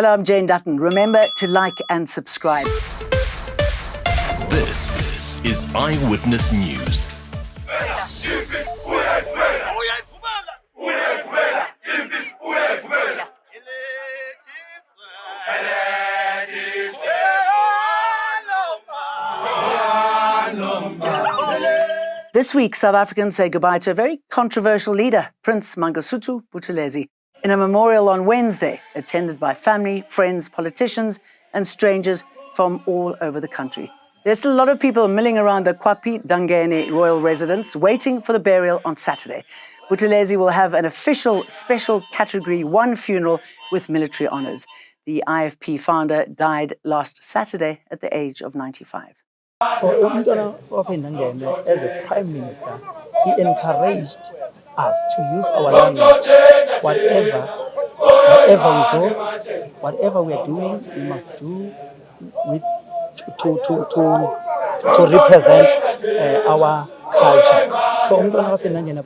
Hello, I'm Jane Dutton. Remember to like and subscribe. This is Eyewitness News. This week, South Africans say goodbye to a very controversial leader, Prince Mangosuthu Buthelezi, in a memorial on Wednesday, attended by family, friends, politicians and strangers from all over the country. There's still a lot of people milling around the Kwapi Dangene royal residence, waiting for the burial on Saturday. Buthelezi will have an official special Category 1 funeral with military honours. The IFP founder died last Saturday at the age of 95. So, as a Prime Minister, he encouraged us to use our language. Whatever we go, whatever we are doing, we must do with to represent our culture. So, Umntwana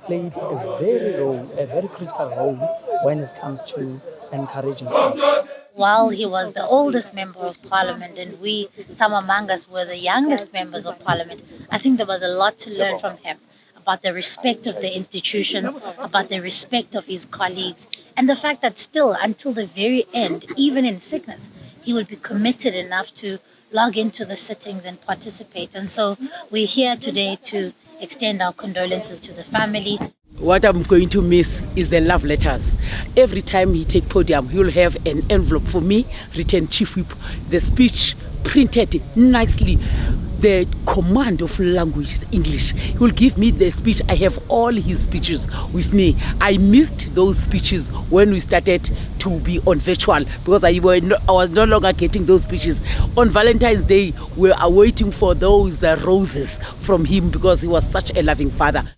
played a very critical role when it comes to encouraging us. While he was the oldest member of parliament and we, some among us, were the youngest members of parliament, I think there was a lot to learn from him about the respect of the institution, about the respect of his colleagues, and the fact that still, until the very end, even in sickness, he would be committed enough to log into the sittings and participate. And so we're here today to extend our condolences to the family. What I'm going to miss is the love letters. Every time he take podium, he will have an envelope for me, written Chief Whip, the speech printed nicely, the command of language, English. He will give me the speech. I have all his speeches with me. I missed those speeches when we started to be on virtual because I was no longer getting those speeches. On Valentine's Day, we are waiting for those roses from him because he was such a loving father.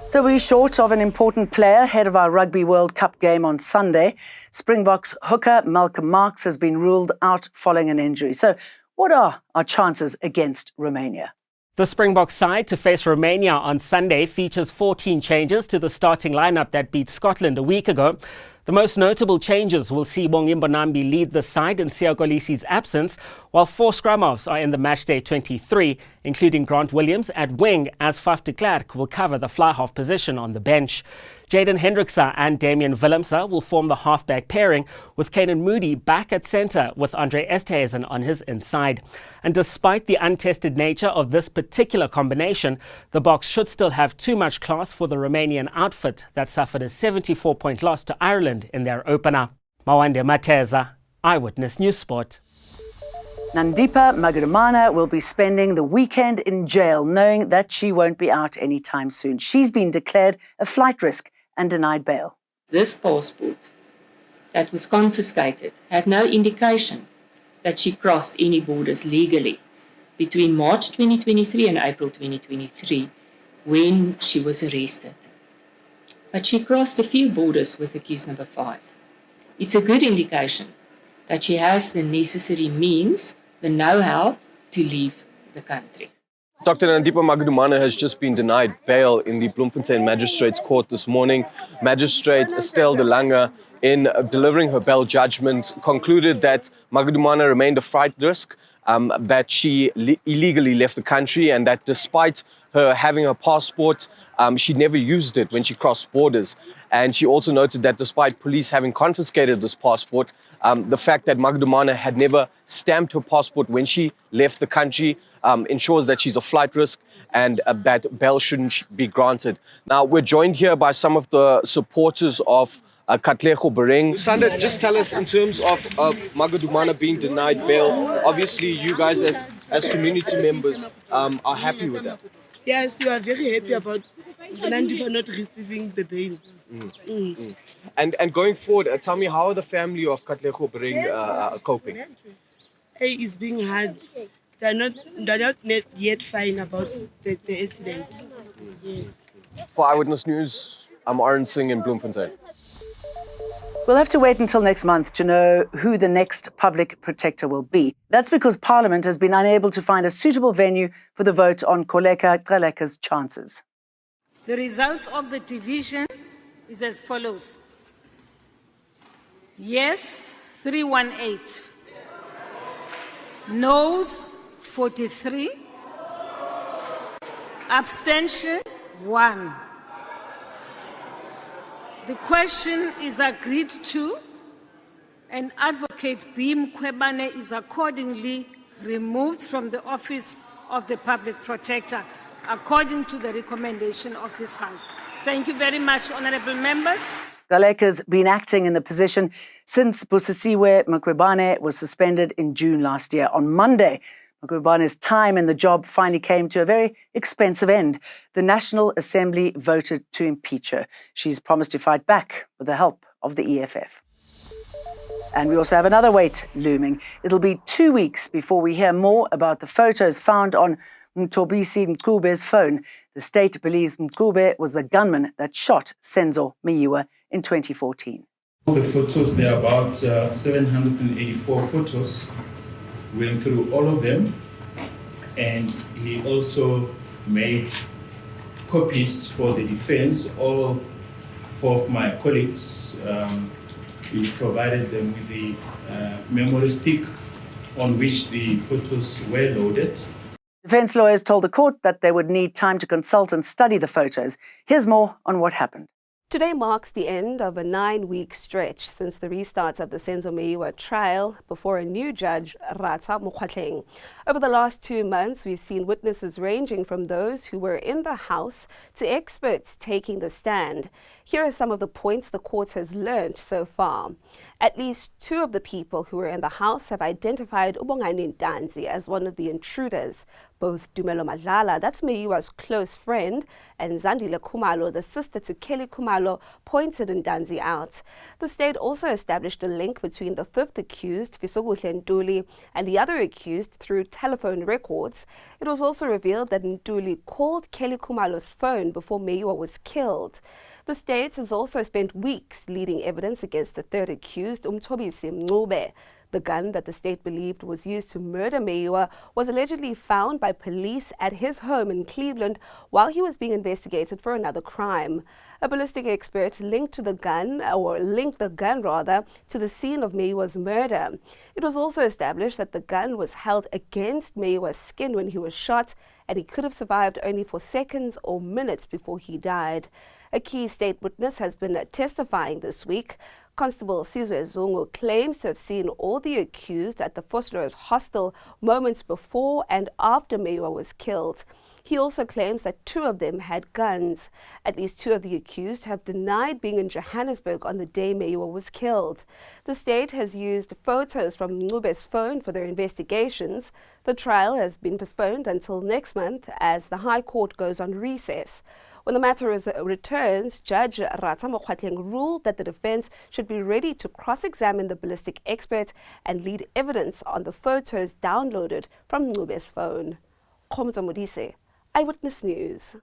So we're short of an important player ahead of our Rugby World Cup game on Sunday. Springboks hooker Malcolm Marx has been ruled out following an injury. So what are our chances against Romania? The Springboks side to face Romania on Sunday features 14 changes to the starting lineup that beat Scotland a week ago. The most notable changes will see Bongimbonambi lead the side in Siyakolisi's absence, while 4 scrum-offs are in the matchday 23, including Grant Williams at wing, as Faf de Klerk will cover the fly-half position on the bench. Jaden Hendrickse and Damian Willemse will form the halfback pairing, with Canan Moodie back at centre with Andre Esthuizen on his inside. And despite the untested nature of this particular combination, the Boks should still have too much class for the Romanian outfit that suffered a 74-point loss to Ireland in their opener. Mawande Mateza, Eyewitness News Sport. Nandipa Magudamana will be spending the weekend in jail, knowing that she won't be out anytime soon. She's been declared a flight risk and denied bail. This passport that was confiscated had no indication that she crossed any borders legally between March 2023 and April 2023 when she was arrested. But she crossed a few borders with accused number 5. It's a good indication that she has the necessary means, the know-how to leave the country. Dr. Nandipa Magudamana has just been denied bail in the Bloemfontein Magistrates Court this morning. Magistrate Estelle de Lange, in delivering her bail judgment, concluded that Magudamana remained a flight risk, that she illegally left the country, and that despite her having a passport, she never used it when she crossed borders. And she also noted that despite police having confiscated this passport, the fact that Magudamana had never stamped her passport when she left the country ensures that she's a flight risk and that bail shouldn't be granted. Now, we're joined here by some of the supporters of Katlego Bereng. Sandra, just tell us in terms of Magudamana being denied bail, obviously you guys as community members are happy with that. Yes, we are very happy about Nandipa not receiving the bail. And going forward, tell me, how are the family of Katlego Bereng coping? Hey, it's being hard. They're not yet fine about the incident. Yes. For Eyewitness News, I'm Arun Singh in Bloemfontein. We'll have to wait until next month to know who the next public protector will be. That's because Parliament has been unable to find a suitable venue for the vote on Koleka Gcaleka's chances. The results of the division is as follows. Yes, 318. Noes 43. Abstention 1. The question is agreed to, and Advocate B. Mkhwebane is accordingly removed from the office of the Public Protector, according to the recommendation of this House. Thank you very much, honourable members. Galeka's been acting in the position since Busisiwe Mkhwebane was suspended in June last year. On Monday, Magudamana's time in the job finally came to a very expensive end. The National Assembly voted to impeach her. She's promised to fight back with the help of the EFF. And we also have another weight looming. It'll be 2 weeks before we hear more about the photos found on Mthobisi Mqube's phone. The state believes Mqube was the gunman that shot Senzo Meyiwa in 2014. The photos, there are about 784 photos. Went through all of them, and he also made copies for the defense. All 4 of my colleagues, we provided them with the memory stick on which the photos were loaded. Defense lawyers told the court that they would need time to consult and study the photos. Here's more on what happened. Today marks the end of a 9-week stretch since the restart of the Senzo Meyiwa trial before a new judge, Ratha Mokgwatleng. Over the last 2 months, we've seen witnesses ranging from those who were in the house to experts taking the stand. Here are some of the points the court has learned so far. At least 2 of the people who were in the house have identified Ubongani Ntanzi as one of the intruders. Both Dumelo Madlala, that's Meyiwa's close friend, and Zandile Khumalo, the sister to Kelly Khumalo, pointed Ntanzi out. The state also established a link between the 5th accused, Fisokuhle Ntuli, and the other accused through telephone records. It was also revealed that Ntuli called Kelly Khumalo's phone before Meyiwa was killed. The state has also spent weeks leading evidence against the 3rd accused, Mthobisi Mncube. The gun that the state believed was used to murder Meyiwa was allegedly found by police at his home in Cleveland while he was being investigated for another crime. A ballistic expert linked the gun to the scene of Meyiwa's murder. It was also established that the gun was held against Meyiwa's skin when he was shot, and he could have survived only for seconds or minutes before he died. A key state witness has been testifying this week. Constable Sizwe Zungu claims to have seen all the accused at the Voslow's hostel moments before and after Meyiwa was killed. He also claims that 2 of them had guns. At least 2 of the accused have denied being in Johannesburg on the day Meyiwa was killed. The state has used photos from Mncube's phone for their investigations. The trial has been postponed until next month as the High Court goes on recess. When the matter returns, Judge Ratha Mokgwatleng ruled that the defense should be ready to cross-examine the ballistic expert and lead evidence on the photos downloaded from Mncube's phone. Khomza Modise, Eyewitness News.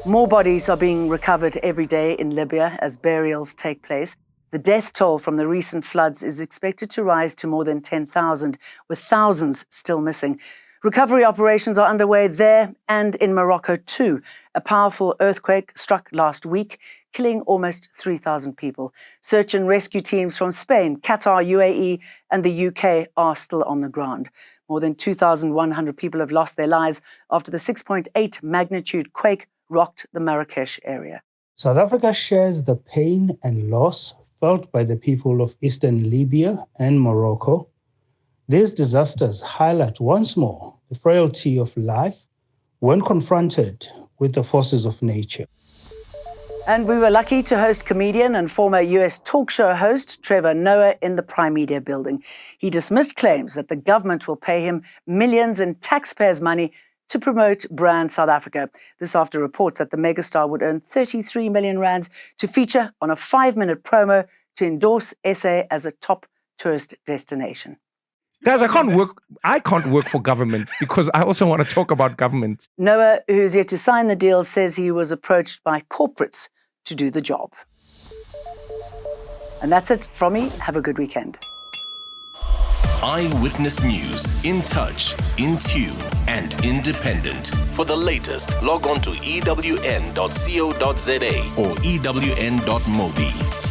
More bodies are being recovered every day in Libya as burials take place. The death toll from the recent floods is expected to rise to more than 10,000, with thousands still missing. Recovery operations are underway there and in Morocco too. A powerful earthquake struck last week, killing almost 3,000 people. Search and rescue teams from Spain, Qatar, UAE and the UK are still on the ground. More than 2,100 people have lost their lives after the 6.8 magnitude quake rocked the Marrakesh area. South Africa shares the pain and loss felt by the people of eastern Libya and Morocco. These disasters highlight once more the frailty of life when confronted with the forces of nature. And we were lucky to host comedian and former US talk show host Trevor Noah in the Prime Media building. He dismissed claims that the government will pay him millions in taxpayers' money to promote brand South Africa. This after reports that the megastar would earn 33 million rands to feature on a 5-minute promo to endorse SA as a top tourist destination. Guys, I can't work for government because I also want to talk about government. Noah, who's yet to sign the deal, says he was approached by corporates to do the job. And that's it from me. Have a good weekend. Eyewitness News. In touch, in tune, and independent. For the latest, log on to ewn.co.za or ewn.mobi.